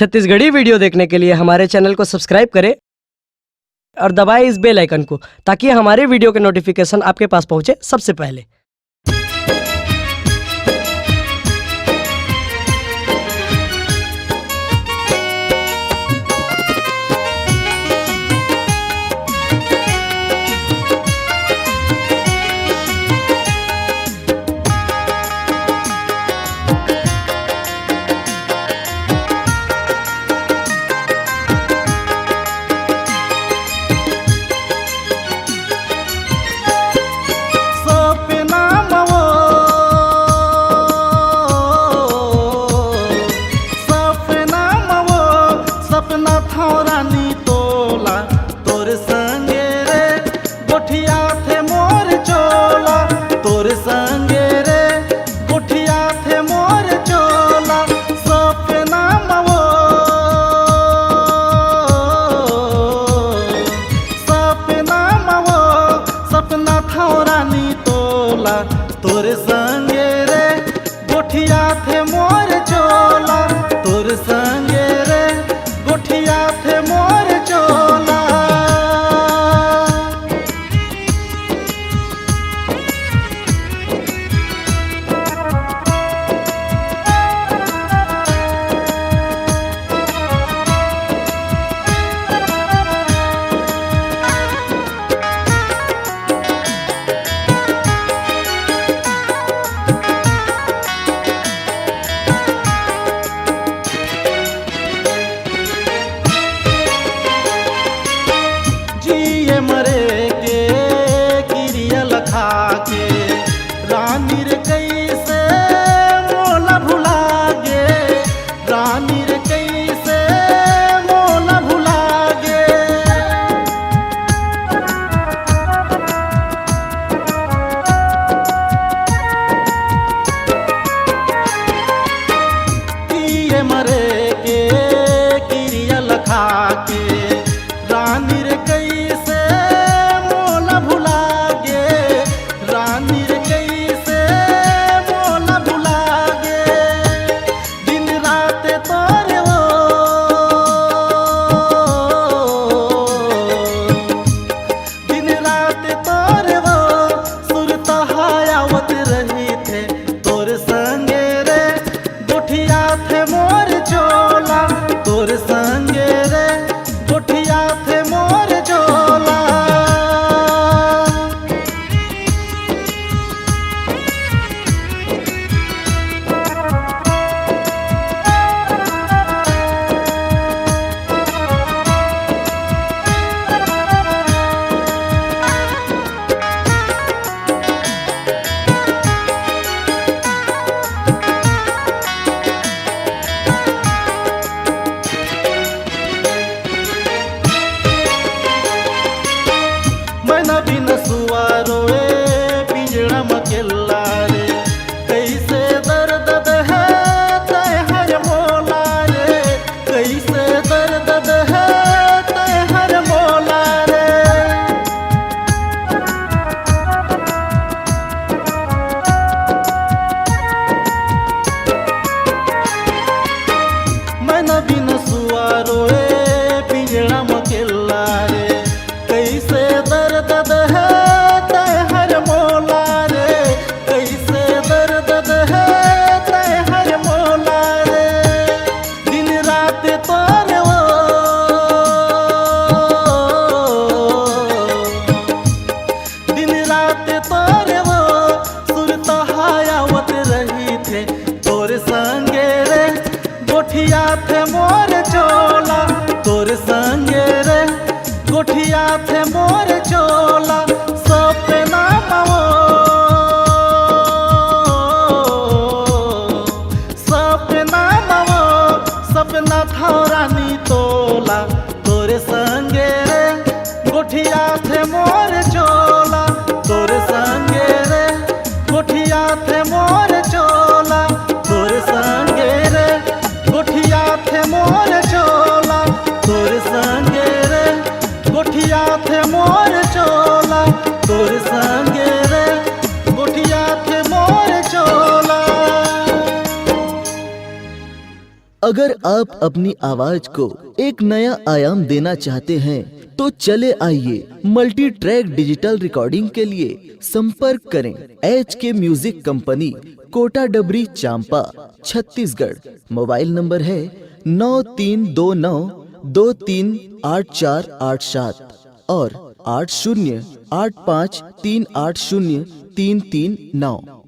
Chhattisgarhi video देखने के लिए हमारे चैनल को सब्सक्राइब करें और दबाएं इस बेल आइकन को ताकि हमारे वीडियो के नोटिफिकेशन आपके पास पहुंचे सबसे पहले। तोर संगे रे गोठिया थे मोर चोला, तोर संगे रे गोठिया थे मोर चोला। मरे के किरिया लखा के रानी रे कैसे मोला भुला गे, रानी रे कैसे मोला भुला गे। किए मरे के किरिया लखा के रानी रे कैसे तोर संगे रे गोठिया थे मोर चोला। बिन सुवारोए पिंजड़ा मकेला रे कैसे दर्द है तय हर मोला रे, कैसे दर्द है तय हर मोला रे। मन बिन सुवारोए पिंजड़ा मकेला रे कैसे दर्द है तय हर मोला रे, कैसे दर्द है तय हर मोला रे। दिन रात तोरे वो दिन रात तोरे वो सुरता हायावत रही थे, तोर संगे रे गोठिया थे मोर चोला, तोर संगे रे गोठिया थे मोर चोला। सपना मवो सपना मवो सपना था रानी तोला, तोर संगे रे गोठिया थे मोर चोला, तोर संगे रे गोठिया थे मोर चोला, तोर संगे रे गोठिया थे मोर चोला, तोर संगे रे गोठिया थे मोर चोला, तोर संगे रे गोठिया थे मोर चोला। अगर आप अपनी आवाज को एक नया आयाम देना चाहते हैं तो चले आइए मल्टी ट्रैक डिजिटल रिकॉर्डिंग के लिए संपर्क करें HK म्यूजिक कंपनी, कोटा डबरी, चांपा, छत्तीसगढ़। मोबाइल नंबर है 9329238487 और 8085380339।